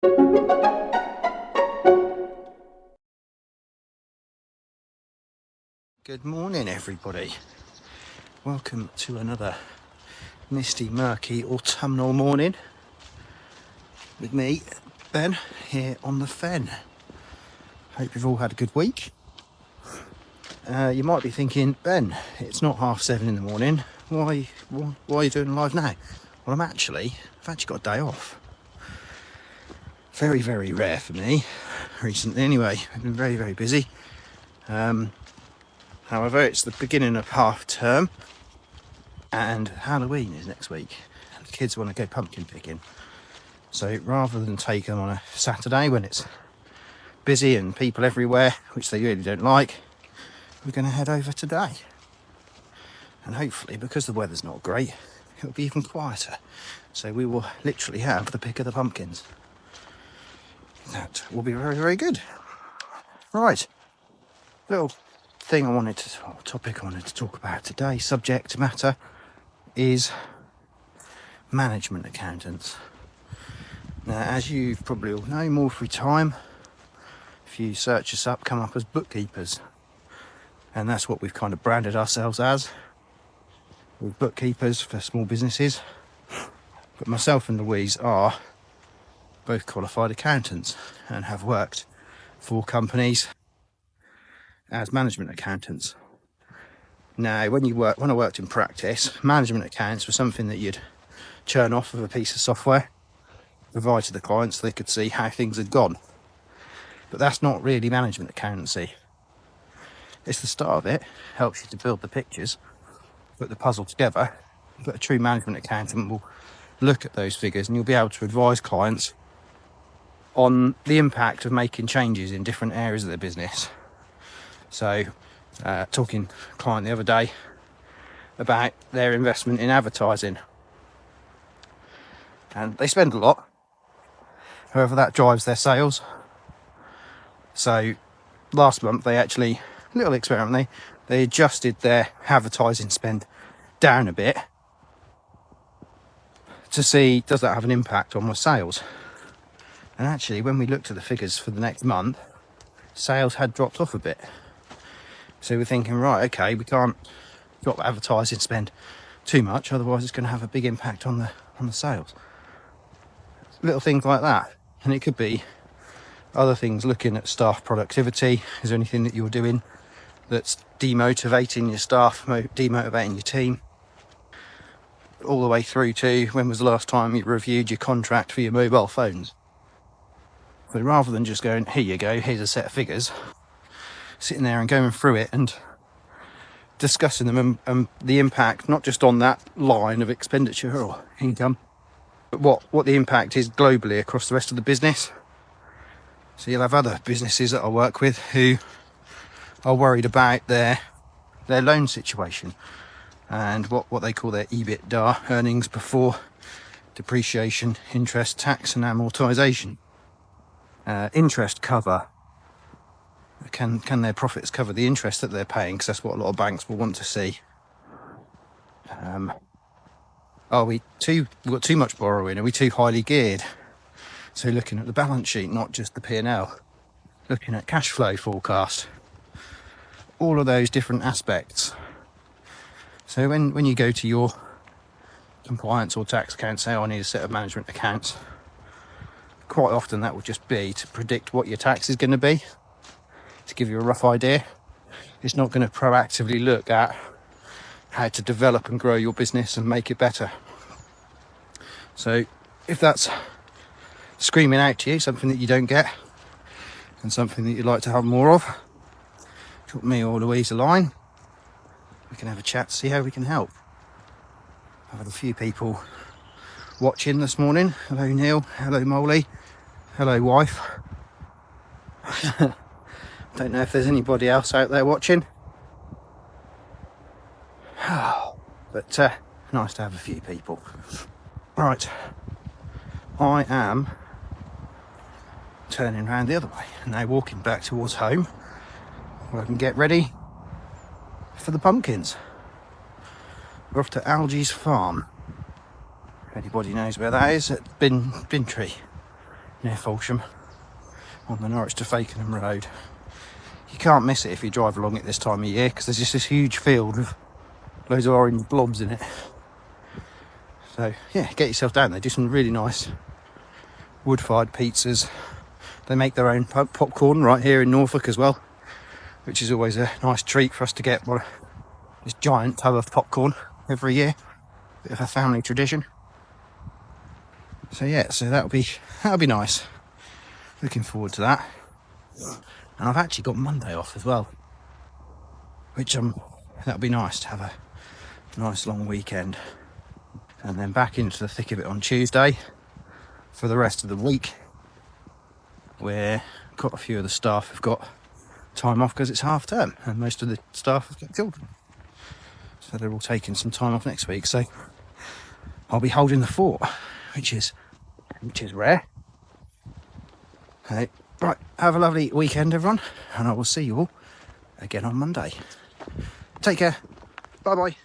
Good morning, everybody. Welcome to another misty, murky, autumnal morning with me, Ben, here on the fen. Hope you've all had a good week. You might be thinking, Ben, it's not 7:30 in the morning. Why are you doing live now? Well, I've actually got a day off. Very, very rare for me recently. Anyway, I've been very, very busy. However, it's the beginning of half term and Halloween is next week. The kids want to go pumpkin picking. So rather than take them on a Saturday when it's busy and people everywhere, which they really don't like, we're going to head over today. And hopefully, because the weather's not great, it'll be even quieter. So we will literally have the pick of the pumpkins. That will be very, very good. Right. Little topic I wanted to talk about today, subject matter, is management accountants. Now, as you probably all know, more through time, if you search us up, come up as bookkeepers. And that's what we've kind of branded ourselves as. We're bookkeepers for small businesses. But myself and Louise are both qualified accountants and have worked for companies as management accountants. Now, when I worked in practice, management accounts were something that you'd churn off of a piece of software, provide to the client so they could see how things had gone. But that's not really management accountancy. It's the start of it, helps you to build the pictures, put the puzzle together. But a true management accountant will look at those figures and you'll be able to advise clients on the impact of making changes in different areas of their business. So, talking to a client the other day about their investment in advertising. And they spend a lot. However, that drives their sales. So, last month they actually, little experiment, they adjusted their advertising spend down a bit to see, does that have an impact on my sales? And actually, when we looked at the figures for the next month, sales had dropped off a bit. So we're thinking, right, okay, we can't drop advertising spend too much, otherwise it's going to have a big impact on the sales. Little things like that. And it could be other things, looking at staff productivity. Is there anything that you're doing that's demotivating your staff, demotivating your team? All the way through to, when was the last time you reviewed your contract for your mobile phones? But rather than just going, here you go, here's a set of figures, sitting there and going through it and discussing them and the impact, not just on that line of expenditure or income, but what the impact is globally across the rest of the business. So you'll have other businesses that I work with who are worried about their loan situation and what they call their EBITDA, earnings before depreciation, interest, tax and amortization. Interest cover. Can their profits cover the interest that they're paying? Because that's what a lot of banks will want to see. We've got too much borrowing? Are we too highly geared? So looking at the balance sheet, not just the P&L, looking at cash flow forecast, all of those different aspects. So when you go to your compliance or tax account, say, I need a set of management accounts, quite often that will just be to predict what your tax is going to be, to give you a rough idea. It's not going to proactively look at how to develop and grow your business and make it better. So if that's screaming out to you, something that you don't get and something that you'd like to have more of, drop me or Louise a line. We can have a chat, see how we can help. I've had a few people watching this morning. Hello Neil, hello Molly, hello wife. Don't know if there's anybody else out there watching. But nice to have a few people. Right, I am turning around the other way and now walking back towards home where I can get ready for the pumpkins. We're off to Algie's farm. If anybody knows where that is, at Bintry. near Fulsham on the Norwich to Fakenham Road. You can't miss it if you drive along it this time of year, because there's just this huge field with loads of orange blobs in it. So yeah, get yourself down there. Do some really nice wood-fired pizzas. They make their own popcorn right here in Norfolk as well, which is always a nice treat for us to get this giant tub of popcorn every year. Bit of a family tradition. So yeah, so that'll be nice. Looking forward to that. And I've actually got Monday off as well, which that'll be nice to have a nice long weekend. And then back into the thick of it on Tuesday for the rest of the week, where quite a few of the staff have got time off because it's half term, and most of the staff have got children, so they're all taking some time off next week. So I'll be holding the fort, which is rare. Okay, right, have a lovely weekend, everyone, and I will see you all again on Monday. Take care. Bye bye.